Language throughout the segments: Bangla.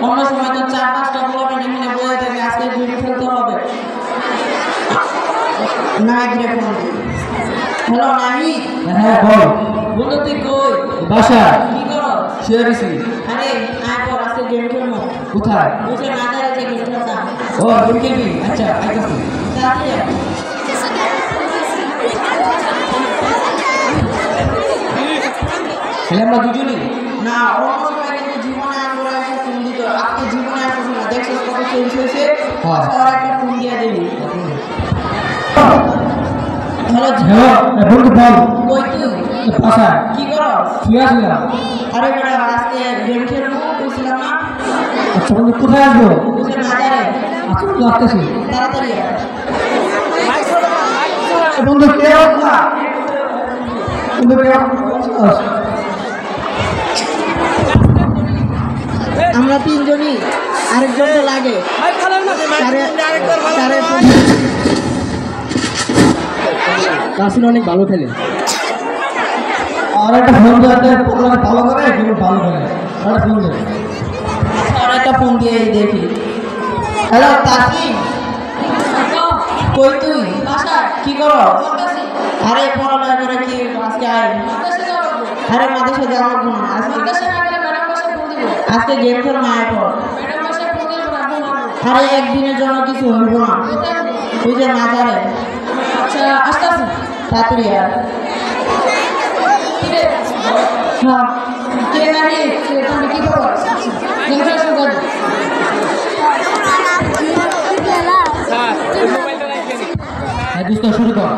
অন্য সময় তো 4-5টা পোলাপান এখানে বসে থাকে, আজকে গেম খেলতে হবে। নাইট রে ফোন। হ্যালো নাহিদ। হ্যাঁ বল। বন্ধু তুই কই? বাসা। কি করো? শুয়ে গেছি। আরে আয় পর, আজকে গেম খেলবো। কোথায়? বুঝে না যায় যে গেম খেলতাম। ও গেম খেলবি? আচ্ছা আইতাছি। তাড়াতাড়ি আয়। খেলে আমরা দুজনই? না, অন্য সময় কিন্তু জীবনে আমরা একটা ফোন দিত, আজকে জীবনে আসবো না। দেখছো কত চেঞ্জ হয়েছে? হ্যাঁ। আর একটা ফোন দিয়ে দিবি। হ্যালো হ্যালো বন্ধু বল। কই তুই? বাসা। কি করো? শুয়ে আসলাম। আরে বেটা, আজকে গেম খেলবো বলছিলাম না? আচ্ছা বন্ধু কোথায় আসবো? বুঝে না যায় রে। আচ্ছা বন্ধু আসতেছি। তাড়াতাড়ি আয়। বন্ধু কে না? বন্ধু কে? আমরা তিনজনই, আরেকজন তো লাগে। কাসিন অনেক ভালো খেলে। আর একটা ফোন দিয়ে ভালো করে কিন্তু ভালো খেলে। আর ফোন দে। আর একটা ফোন দিয়ে দেখি। হ্যালো তাসিম, কই তুই? কি করো? আরে পড়ালেখা করে কি আজকে আয়? আরে মাদ্রাসা যাওয়া লাগবো না, আজকে গেম খেল না পর। আরে একদিনের জন্য কিছু হইব না, ওই যে মাজারে। আচ্ছা আস্তে আস্তে তাড়াতাড়ি আর। হ্যাঁ কে জানি তুমি কি খবর? গেম খেলা শুরু করো। হ্যাঁ দোস্ত শুরু কর।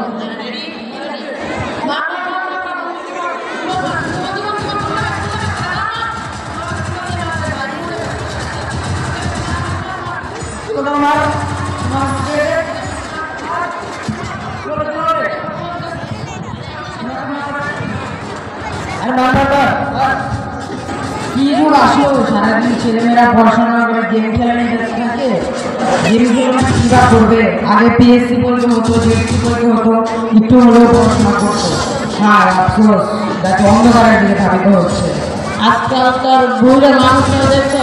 কি দূর আসো, সারাদিন ছেলেমেয়েরা পড়াশোনা করে গেম খেলা নিয়ে থাকে। গেম খেলে কিবা করবে? আগে পিএসসি পড়তে হতো, ডিএসসি পড়তে হতো, একটু হলেও পড়াশোনা করতো। হ্যাঁ আফসোস, যাকে অন্ধকারের দিকে ধাবিত হচ্ছে। আজকালকার বুড়ে মানুষরা দেখছো,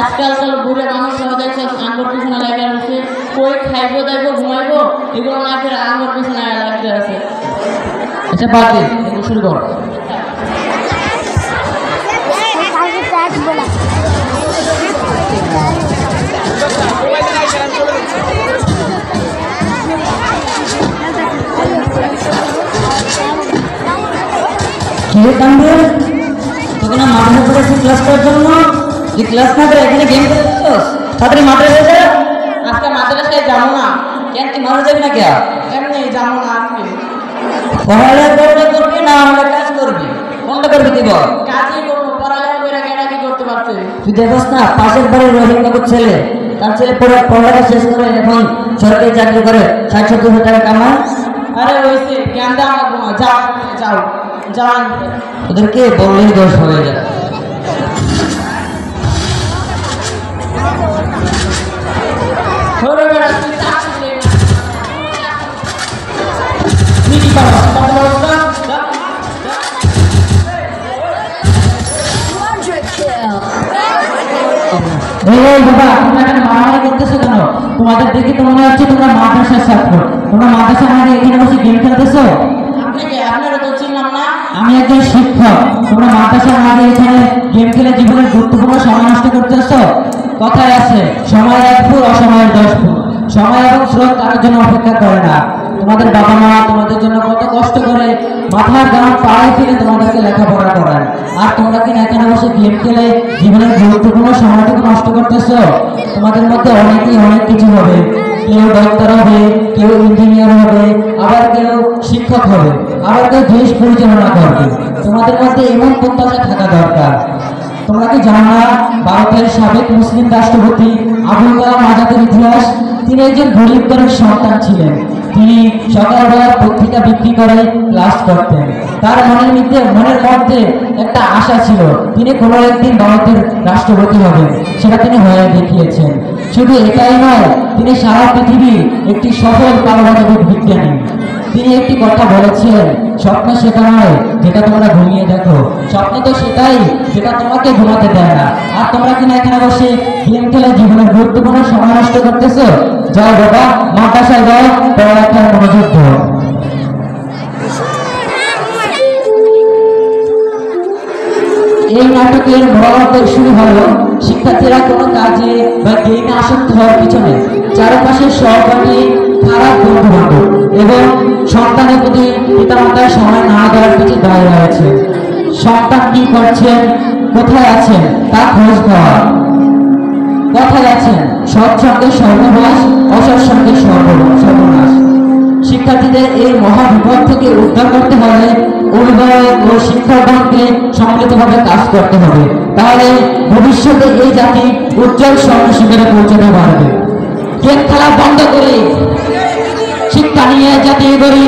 আজকালকার বুড়ে মানুষরা দেখছো আঙ্গুর পিছনে লেগে আছে। কই খাইবো দাইবো ঘুমাইবো, এগুলো না করে আঙ্গুর পিছনে লাগতে আছে। আচ্ছা বাদ দে, শুরু কর। কিরে কান্দে, তোকে না মাঠে পড়েছি ক্লাস করার জন্য, যে ক্লাস না করে এখানে গেম খেলছিস? তাড়াতাড়ি মাদ্রাসায় যা। আজকে মাদ্রাসায় যাবো না। কেন তুই মারা যাবি না কে? এমনি যাবো না আজকে। পড়ালেখা করবি না আমরা কাজ করবি? কোনটা করবি তুই বল? কাজই করবো, পড়ালেখা করে কেনা কি করতে পারছে? তুই দেখোস না পাশের বাড়ির রহিম কাকুর ছেলে, তার ছেলে পড়ালেখা শেষ করে এখন সরকারি চাকরি করে 60-70 টাকা কামায়। আরে হয়েছে, জ্ঞান দেওয়া লাগবো না, যাও যাও যাও। ওদেরকে বললেই দোষ হয়ে যায়। তোমাদের দেখে তো মনে হচ্ছে তোমরা মাদ্রাসার ছাত্র। তোমরা মাদ্রাসা মানে এখানে বসে গেম খেলতেছো? আমি একজন শিক্ষক। তোমরা মাদ্রাসার মাঝে এখানে গেম খেলে জীবনের গুরুত্বপূর্ণ সময় নষ্ট করতেছো। কথায় আছে সময় 1 ফুল অসময়ের 10 ফুল। সময় এবং স্রোত তার জন্য অপেক্ষা করে না। তোমাদের বাবা মা তোমাদের জন্য কত কষ্ট করে মাথার গান পাড়ায় ফেলে তোমাদেরকে লেখাপড়া করায়, আর তোমরা কিনা এখানে বসে গেম খেলে জীবনের গুরুত্বপূর্ণ সময়টুকু নষ্ট করতেছো। তোমাদের মধ্যে অনেকেই অনেক কিছু হবে, কেউ ডাক্তার হবে, কেউ ইঞ্জিনিয়ার হবে, আবার কেউ শিক্ষক হবে, আবার কেউ দেশ পরিচালনা করবে। তোমাদের মধ্যে এমন প্রত্যাশা থাকা দরকার। তোমরা কি জানো না ভারতের সাবেক মুসলিম রাষ্ট্রপতি আবুল কালাম আজাদের ইতিহাস? তিনি একজন গরিব ঘরের সন্তান ছিলেন। তিনি সকালবেলা পত্রিকা বিক্রি করে ক্লাস করতেন। তার মনের মধ্যে একটা আশা ছিল, তিনি কোনো একদিন ভারতের রাষ্ট্রপতি হবেন। সেটা তিনি হয়ে দেখিয়েছেন। শুধু এটাই নয়, তিনি সারা পৃথিবীর একটি সফল পারমাণবিক বিজ্ঞানী। তিনি একটি কথা বলেছেন, স্বপ্ন সেটা নয় যেটা তোমরা ঘুমিয়ে দেখো, স্বপ্ন তো সেটাই যেটা তোমাকে ঘুমাতে দেয় না। আর তোমরা কিনা এখানে বসে গেম খেলে জীবনের গুরুত্বপূর্ণ সময় নষ্ট করতেছো। যাও বাবা, মাদ্রাসায় যাও, পড়ালেখায় মনোযোগ দাও। এই নাটকের মনোভাব শুরু হলো শিক্ষার্থীরা কোনো কাজে বা গেমে আসক্ত হওয়ার পিছনে চারপাশের সহপাঠী, খারাপ বন্ধু বান্ধব এবং সন্তানের প্রতি পিতামাতার সময় না দেওয়ার পিছনে দাঁড়িয়ে রয়েছে। সন্তান কি করছেন, কোথায় আছেন তা খোঁজ নেওয়া। কথায় আছেন, সৎসঙ্গে সর্বনাশ, অসৎসঙ্গে সর্বনাশ। শিক্ষার্থীদের এই মহাবিপদ থেকে উদ্ধার করতে হলে অভিভাবক ও শিক্ষকগণকে সম্মিলিতভাবে কাজ করতে হবে, তাহলে ভবিষ্যতে এই জাতি উজ্জ্বল শিখরে পৌঁছাতে পারবে। গেম খেলা বন্ধ করে শিক্ষা নিয়ে জাতি গড়ি।